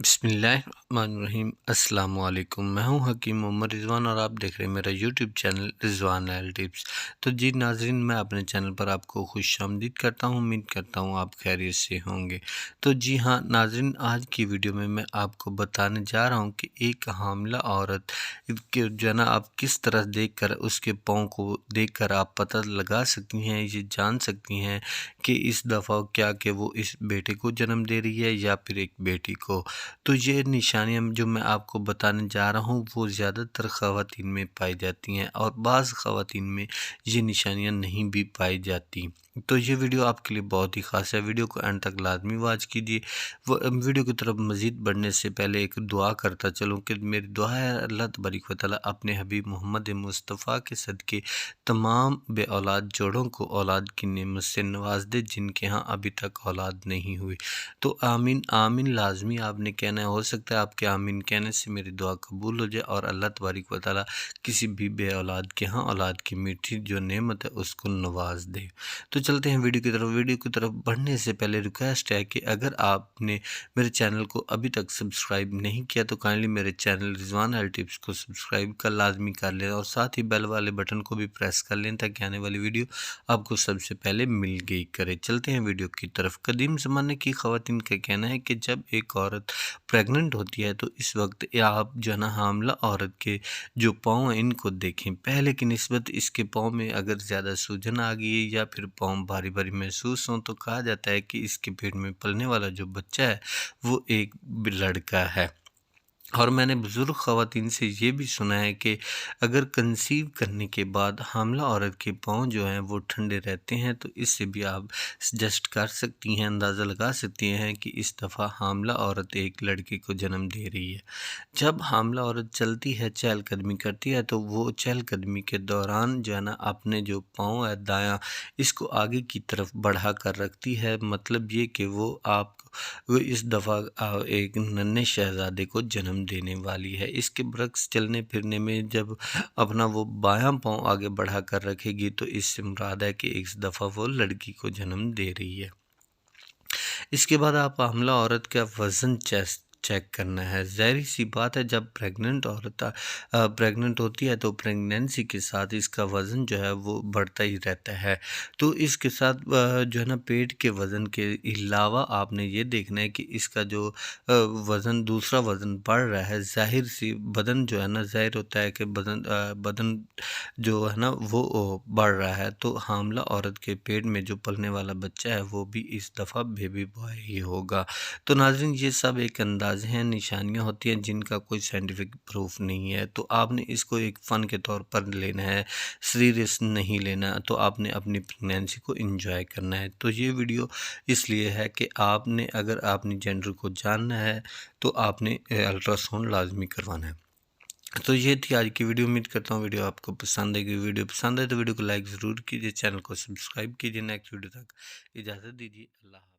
बिस्मिल्लाहिर्रहमानिर्रहीम अस्सलाम वालेकुम। मैं हूं हकीम मोहम्मद रिजवान और आप देख रहे हैं मेरा YouTube channel Rizwan L tips. तो जी नाजरीन, मैं अपने चैनल पर आपको खुशामदीद करता हूं। उम्मीद करता हूं आप खैरियत से होंगे। तो जी हाँ नाजरीन, आज की वीडियो में मैं आपको बताने जा रहा हूं कि एक हामिला औरत के जो है ना, आप किस तरह देख कर उसके पाँव को देख कर आप पता लगा सकती हैं, ये जान सकती हैं कि इस दफ़ा क्या कि वो इस बेटे को जन्म दे रही है या फिर एक बेटी को। तो ये निशानियाँ जो मैं आपको बताने जा रहा हूँ वो ज़्यादातर ख़वातीन में पाई जाती हैं और बाज़ ख़वातीन में ये निशानियाँ नहीं भी पाई जाती। तो ये वीडियो आपके लिए बहुत ही ख़ास है। वीडियो को एंड तक लाज़मी वॉच कीजिए। वो वीडियो की तरफ मज़ीद बढ़ने से पहले एक दुआ करता चलूँ कि मेरी दुआ है अल्लाह तबारक व तआला अपने हबीब मोहम्मद मुस्तफ़ा के सदक़े तमाम बे औलाद जोड़ों को औलाद की नेमत से नवाज़ दे जिनके यहाँ अभी तक औलाद नहीं हुई। तो आमीन आमीन लाजमी आपने कहना है। हो सकता है आपके आमीन कहने से मेरी दुआ कबूल हो जाए और अल्लाह तबारक व तआला किसी भी बे औलाद के यहाँ औलाद की मीठी जो नेमत है उसको नवाज दे। तो चलते हैं वीडियो की तरफ। वीडियो की तरफ बढ़ने से पहले रिक्वेस्ट है कि अगर आपने मेरे चैनल को अभी तक सब्सक्राइब नहीं किया तो काइंडली मेरे चैनल रिजवान एल टिप्स को सब्सक्राइब कर लाजमी कर लें और साथ ही बेल वाले बटन को भी प्रेस कर लें ताकि आने वाली वीडियो आपको सबसे पहले मिल गई करे। चलते हैं वीडियो की तरफ। कदीम ज़माने की ख़वातीन का कहना है कि जब एक औरत प्रेग्नेंट होती है तो इस वक्त आप जो है ना हामिला औरत के जो पाँव हैं इनको देखें। पहले की निस्बत इसके पाँव में अगर ज़्यादा सूजन आ गई है या फिर पाँव भारी भारी महसूस हों तो कहा जाता है कि इसके पेट में पलने वाला जो बच्चा है वो एक लड़का है। और मैंने बुज़ुर्ग ख़वातीन से ये भी सुना है कि अगर कंसीव करने के बाद हामिला औरत के पाँव जो हैं वो ठंडे रहते हैं तो इससे भी आप सजेस्ट कर सकती हैं, अंदाज़ा लगा सकती हैं कि इस दफ़ा हामिला औरत एक लड़के को जन्म दे रही है। जब हामिला औरत चलती है, चहलकदमी करती है तो वो चहलकदमी के दौरान जो है ना अपने जो पाँव है दायाँ इसको आगे की तरफ बढ़ा कर रखती है। मतलब ये कि वो इस दफ़ा एक नन्हे शहज़ादे को जन्म देने वाली है। इसके बरक्स चलने फिरने में जब अपना वो बायाँ पाँव आगे बढ़ा कर रखेगी तो इससे मुराद है कि इस दफ़ा वो लड़की को जन्म दे रही है। इसके बाद आप हामिला औरत का वज़न चेक करना है। ज़ाहिर सी बात है जब प्रेग्नेंट औरत प्रेग्नेंट होती है तो प्रेगनेंसी के साथ इसका वज़न जो है वो बढ़ता ही रहता है। तो इसके साथ जो है ना पेट के वज़न के अलावा आपने ये देखना है कि इसका जो वज़न दूसरा वज़न बढ़ रहा है। ज़ाहिर सी बदन जो है ना, ज़ाहिर होता है कि बदन जो है ना वो बढ़ रहा है। तो हामिला औरत के पेट में जो पलने वाला बच्चा है वो भी इस दफ़ा बेबी बॉय ही होगा। तो नाज़रीन, ये सब एक अंदाज़े हैं, निशानियाँ होती हैं जिनका कोई साइंटिफिक प्रूफ नहीं है। तो आपने इसको एक फ़न के तौर पर लेना है, सीरियस नहीं लेना। तो आपने अपनी प्रेगनेंसी को एंजॉय करना है। तो ये वीडियो इसलिए है कि अगर आपने जेंडर को जानना है तो आपने अल्ट्रासाउंड लाजमी करवाना है। तो ये थी आज की वीडियो। उम्मीद करता हूँ वीडियो आपको पसंद आएगी। वीडियो पसंद आए तो वीडियो को लाइक ज़रूर कीजिए, चैनल को सब्सक्राइब कीजिए। नेक्स्ट वीडियो तक इजाज़त दीजिए। अल्लाह।